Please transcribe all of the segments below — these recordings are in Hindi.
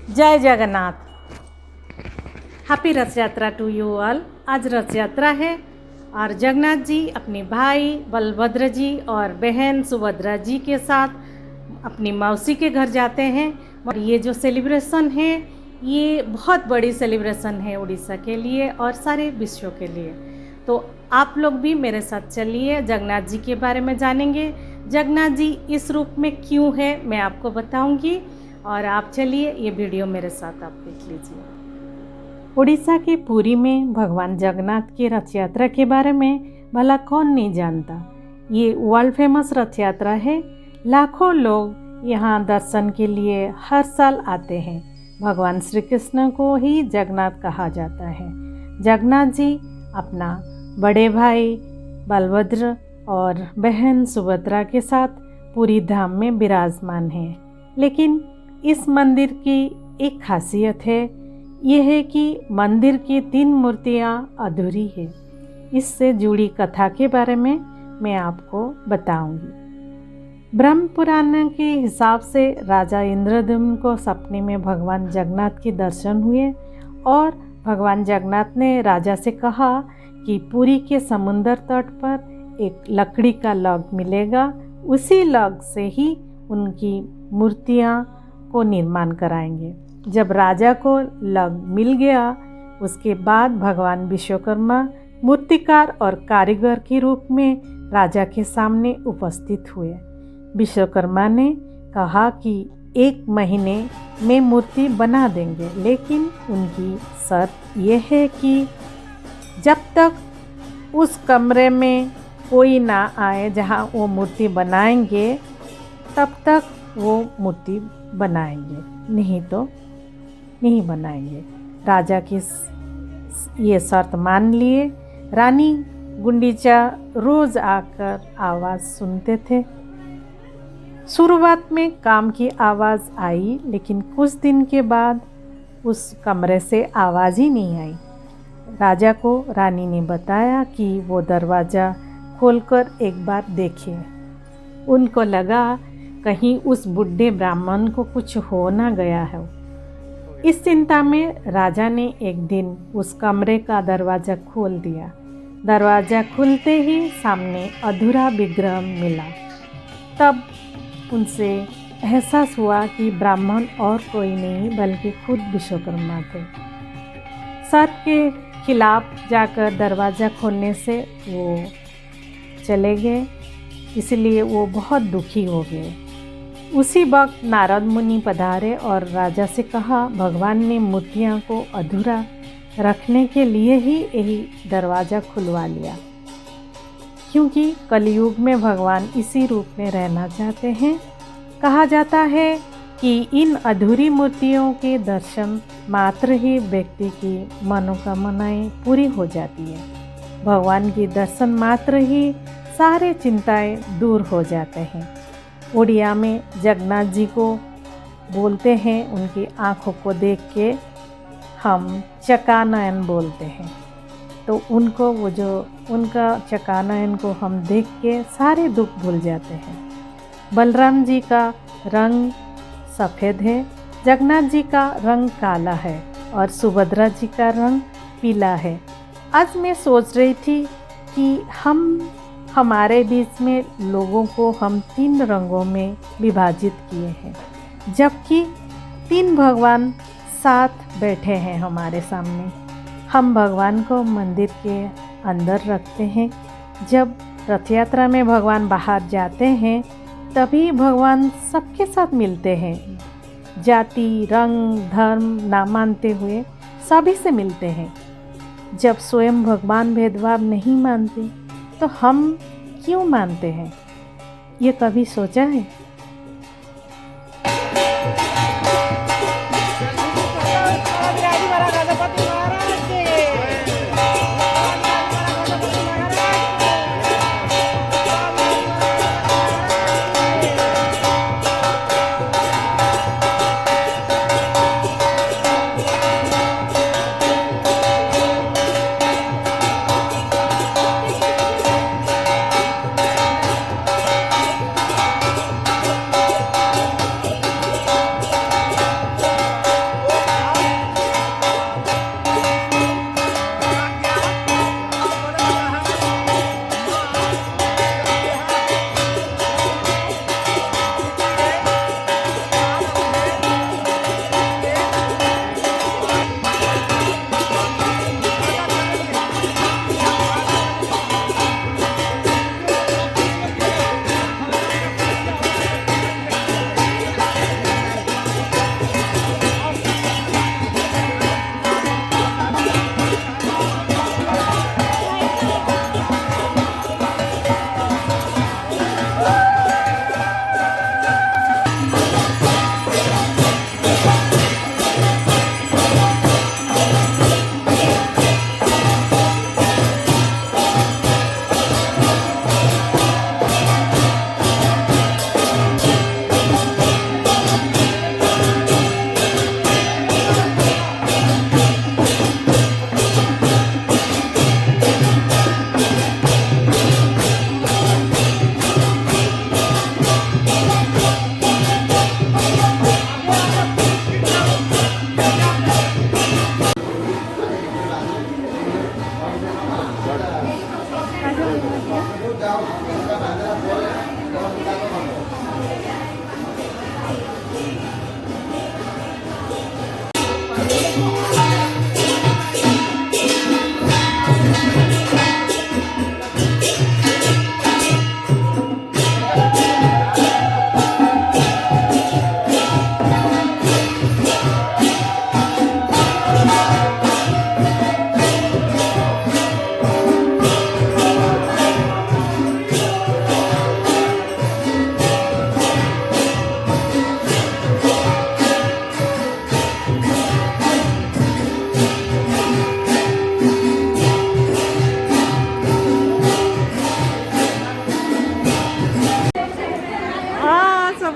जय जगन्नाथ। हैप्पी रथ यात्रा टू यू ऑल। आज रथ यात्रा है और जगन्नाथ जी अपने भाई बलभद्र जी और बहन सुभद्रा जी के साथ अपनी मौसी के घर जाते हैं। और ये जो सेलिब्रेशन है ये बहुत बड़ी सेलिब्रेशन है उड़ीसा के लिए और सारे विश्व के लिए। तो आप लोग भी मेरे साथ चलिए, जगन्नाथ जी के बारे में जानेंगे। जगन्नाथ जी इस रूप में क्यों है मैं आपको बताऊंगी और आप चलिए ये वीडियो मेरे साथ आप देख लीजिए। उड़ीसा के पुरी में भगवान जगन्नाथ की रथ यात्रा के बारे में भला कौन नहीं जानता। ये वर्ल्ड फेमस रथ यात्रा है। लाखों लोग यहाँ दर्शन के लिए हर साल आते हैं। भगवान श्री कृष्ण को ही जगन्नाथ कहा जाता है। जगन्नाथ जी अपना बड़े भाई बलभद्र और बहन सुभद्रा के साथ पुरी धाम में विराजमान हैं। लेकिन इस मंदिर की एक खासियत है, यह है कि मंदिर की 3 मूर्तियां अधूरी है। इससे जुड़ी कथा के बारे में मैं आपको बताऊंगी। ब्रह्म पुराण के हिसाब से राजा इंद्रद्युम्न को सपने में भगवान जगन्नाथ के दर्शन हुए और भगवान जगन्नाथ ने राजा से कहा कि पुरी के समुद्र तट पर एक लकड़ी का लॉग मिलेगा, उसी लॉग से ही उनकी मूर्तियां को निर्माण कराएंगे। जब राजा को लॉग मिल गया उसके बाद भगवान विश्वकर्मा मूर्तिकार और कारीगर के रूप में राजा के सामने उपस्थित हुए। विश्वकर्मा ने कहा कि 1 महीने में मूर्ति बना देंगे, लेकिन उनकी शर्त यह है कि जब तक उस कमरे में कोई ना आए जहाँ वो मूर्ति बनाएंगे तब तक वो मूर्ति बनाएंगे, नहीं तो नहीं बनाएंगे। राजा की ये शर्त मान लिए। रानी गुंडीचा रोज़ आकर आवाज़ सुनते थे। शुरुआत में काम की आवाज़ आई, लेकिन कुछ दिन के बाद उस कमरे से आवाज़ ही नहीं आई। राजा को रानी ने बताया कि वो दरवाज़ा खोलकर एक बार देखे। उनको लगा कहीं उस बूढ़े ब्राह्मण को कुछ हो ना गया है। इस चिंता में राजा ने एक दिन उस कमरे का दरवाज़ा खोल दिया। दरवाज़ा खुलते ही सामने अधूरा विग्रह मिला। तब उनसे एहसास हुआ कि ब्राह्मण और कोई नहीं बल्कि खुद विश्वकर्मा थे। शर्त के खिलाफ जाकर दरवाज़ा खोलने से वो चले गए, इसलिए वो बहुत दुखी हो गए। उसी वक्त नारद मुनि पधारे और राजा से कहा, भगवान ने मूर्तियाँ को अधूरा रखने के लिए ही यही दरवाज़ा खुलवा लिया, क्योंकि कलयुग में भगवान इसी रूप में रहना चाहते हैं। कहा जाता है कि इन अधूरी मूर्तियों के दर्शन मात्र ही व्यक्ति की मनोकामनाएं पूरी हो जाती है। भगवान के दर्शन मात्र ही सारे चिंताएं दूर हो जाते हैं। उड़िया में जगन्नाथ जी को बोलते हैं, उनकी आँखों को देख के हम चकानयन बोलते हैं। तो उनको वो जो उनका चकानयन को हम देख के सारे दुख भूल जाते हैं। बलराम जी का रंग सफ़ेद है, जगन्नाथ जी का रंग काला है और सुभद्रा जी का रंग पीला है। आज मैं सोच रही थी कि हमारे बीच में लोगों को हम 3 रंगों में विभाजित किए हैं, जबकि 3 भगवान साथ बैठे हैं हमारे सामने। हम भगवान को मंदिर के अंदर रखते हैं। जब रथ यात्रा में भगवान बाहर जाते हैं तभी भगवान सबके साथ मिलते हैं। जाति रंग धर्म ना मानते हुए सभी से मिलते हैं। जब स्वयं भगवान भेदभाव नहीं मानते तो हम क्यों मानते हैं? ये कभी सोचा है? हाँ सब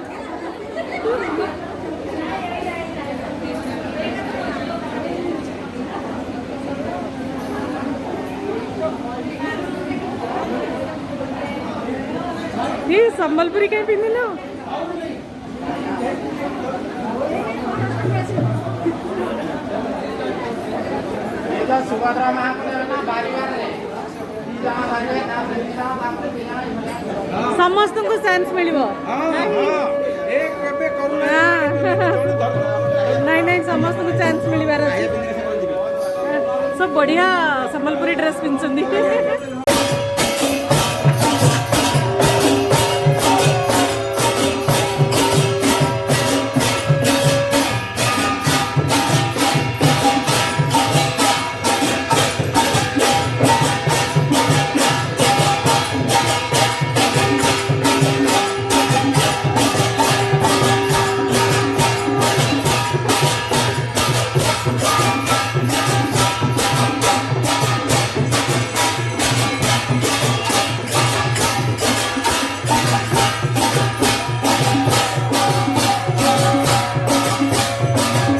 ये संबलपुरी कहीं भी मिलो सुभद्रा समस्त को सेंस मिलिबो नहीं नहीं समस्त को चांस मिलबार सब बढ़िया संबलपुरी ड्रेस पिंधुछंदी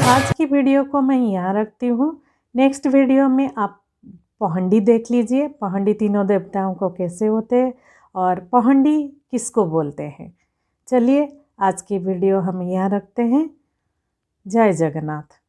आज की वीडियो को मैं यहाँ रखती हूँ। नेक्स्ट वीडियो में आप पहंडी देख लीजिए, पहंडी तीनों देवताओं को कैसे होते हैं और पहंडी किसको बोलते हैं। चलिए आज की वीडियो हम यहाँ रखते हैं। जय जगन्नाथ।